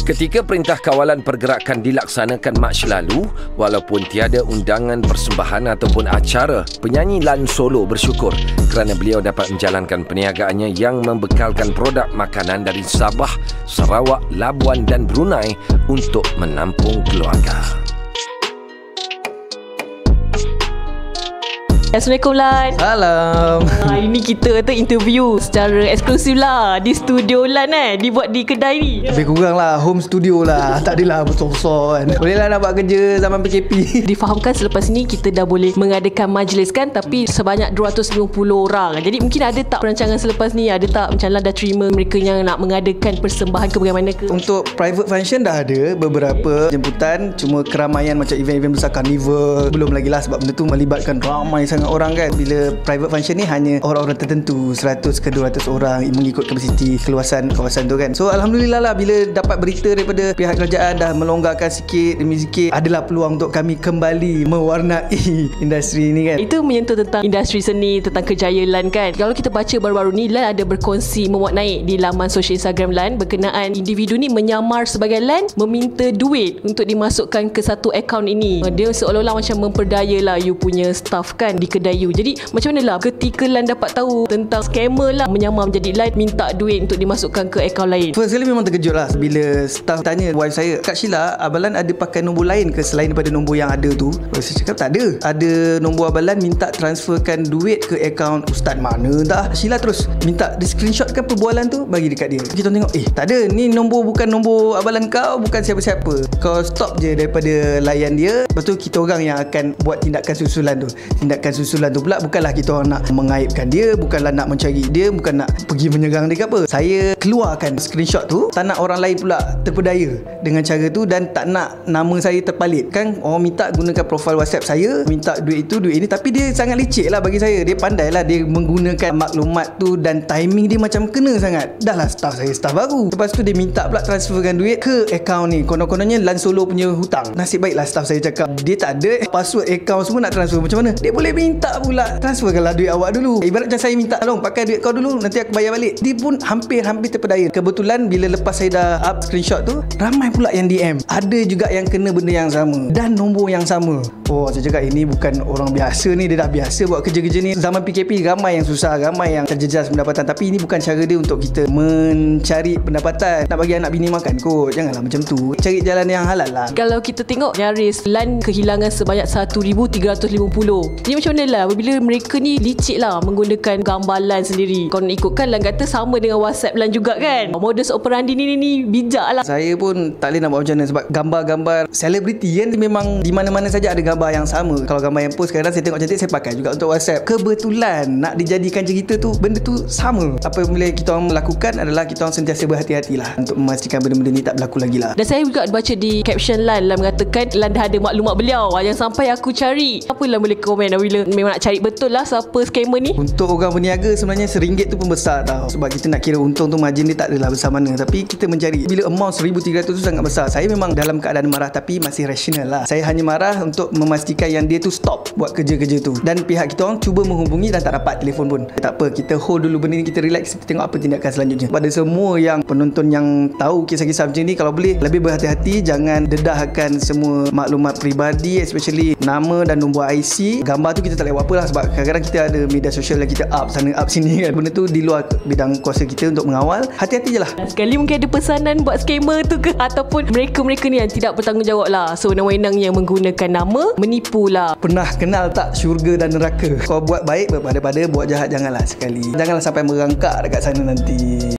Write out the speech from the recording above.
Ketika Perintah Kawalan Pergerakan dilaksanakan Mac lalu, walaupun tiada undangan persembahan ataupun acara, penyanyi Lan Solo bersyukur kerana beliau dapat menjalankan perniagaannya yang membekalkan produk makanan dari Sabah, Sarawak, Labuan dan Brunei untuk menampung keluarga. Assalamualaikum Lan. Salam. Ini kita tu interview secara eksklusif lah di studio Lan dibuat di kedai ni. Lebih kurang lah home studio lah. Tak adalah besar-besar kan. Boleh lah nak buat kerja zaman PKP. Difahamkan selepas ni kita dah boleh mengadakan majlis kan, tapi sebanyak 250 orang. Jadi mungkin ada tak perancangan selepas ni? Ada tak macam Lan dah terima mereka yang nak mengadakan persembahan ke bagaimana ke? Untuk private function dah ada beberapa jemputan. Cuma keramaian macam event-event besar carnival belum lagi lah, sebab benda tu melibatkan ramai sangat orang kan. Bila private function ni hanya orang-orang tertentu, 100 ke 200 orang mengikut kapasiti keluasan kawasan tu kan. So Alhamdulillah lah, bila dapat berita daripada pihak kerajaan dah melonggarkan sikit demi sikit, adalah peluang untuk kami kembali mewarnai industri ni kan. Itu menyentuh tentang industri seni, tentang kerjaya Lan kan. Kalau kita baca baru-baru ni, Lan ada berkongsi memuat naik di laman sosial Instagram Lan berkenaan individu ni menyamar sebagai Lan, meminta duit untuk dimasukkan ke satu akaun ini. Dia seolah-olah macam memperdaya lah you punya staff kan di kedai you. Jadi macam mana lah ketika Lan dapat tahu tentang scammer lah menyamar menjadi Lan, minta duit untuk dimasukkan ke akaun lain? First kali memang terkejut lah bila staff tanya wife saya, Kak Sheila, Abang Lan ada pakai nombor lain ke selain daripada nombor yang ada tu? Saya cakap tak ada. Ada nombor Abang Lan minta transferkan duit ke akaun ustaz mana dah. Sheila terus minta di screenshotkan perbualan tu bagi dekat dia. Kita tengok, tak ada, ni nombor bukan nombor Abang Lan kau, bukan siapa-siapa. Kau stop je daripada layan dia. Lepas tu kita orang yang akan buat tindakan susulan tu. Tindakan susulan tu pula bukanlah kita orang nak mengaibkan dia, bukanlah nak mencari dia, bukan nak pergi menyerang dia ke apa. Saya keluarkan screenshot tu, tak nak orang lain pula terpedaya dengan cara tu, dan tak nak nama saya terpalit kan. Orang minta gunakan profil WhatsApp saya, minta duit itu, duit ini, tapi dia sangat licik lah bagi saya. Dia pandai lah dia menggunakan maklumat tu, dan timing dia macam kena sangat. Dah lah staff saya staff baru, lepas tu dia minta pula transferkan duit ke akaun ni. Konon-kononnya Lan Solo punya hutang. Nasib baiklah staff saya cakap dia tak ada password akaun semua, nak transfer macam mana? Dia boleh minta pula, transferkanlah duit awak dulu. Ibarat macam saya minta, tolong pakai duit kau dulu, nanti aku bayar balik. Dia pun hampir terpedaya. Kebetulan bila lepas saya dah up screenshot tu, ramai pula yang DM. Ada juga yang kena benda yang sama dan nombor yang sama. Oh, saya cakap ini bukan orang biasa ni. Dia dah biasa buat kerja-kerja ni. Zaman PKP ramai yang susah, ramai yang terjejas pendapatan. Tapi ini bukan cara dia untuk kita mencari pendapatan. Nak bagi anak bini makan kot. Janganlah macam tu. Cari jalan yang halal lah. Kalau kita tengok nyaris Lan kehilangan sebanyak 1,350. Jadi macam mana lah bila mereka ni licik lah menggunakan gambar Lan sendiri? Kalau nak ikutkan Lan kata sama dengan WhatsApp Lan juga kan. Modus operandi ni bijak lah. Saya pun tak boleh nak buat macam mana, sebab gambar-gambar selebriti kan memang di mana-mana saja ada gambar yang sama. Kalau gambar yang post kadang saya tengok cantik, saya pakai juga untuk WhatsApp. Kebetulan nak dijadikan cerita tu, benda tu sama. Apa yang boleh kita orang melakukan adalah kita orang sentiasa berhati-hatilah untuk memastikan benda-benda ni tak berlaku lagi lah. Dan saya juga baca di caption Lan mengatakan Lan dah ada maklumat beliau, jangan sampai aku cari. Apa Lan boleh komen bila memang nak cari betul lah siapa scammer ni? Untuk orang berniaga sebenarnya RM1 tu pun besar tau, sebab kita nak kira untung tu, margin dia tak adalah besar mana. Tapi kita mencari, bila amount 1,300 tu sangat besar. Saya memang dalam keadaan marah, tapi masih rasional lah. Saya hanya marah untuk memastikan yang dia tu stop buat kerja-kerja tu, dan pihak kita orang cuba menghubungi dan tak dapat telefon pun. Tak apa, kita hold dulu benda ni, kita relax, kita tengok apa tindakan selanjutnya. Pada semua yang penonton yang tahu kisah-kisah macam ni, kalau boleh lebih berhati-hati, jangan dedahkan semua maklumat peribadi, especially nama dan nombor IC. Gambar tu kita tak boleh buat apa lah, sebab kadang-kadang kita ada media sosial yang kita up sana up sini kan. Benda tu di luar bidang kuasa kita untuk mengawal. Hati-hati je lah. Sekali mungkin ada pesanan buat scammer tu ke, ataupun mereka-mereka ni yang tidak bertanggungjawab lah, sewenang-wenang yang menggunakan nama menipu lah. Pernah kenal tak syurga dan neraka? Kau buat baik daripada buat jahat, janganlah sekali. Janganlah sampai merangkak dekat sana nanti.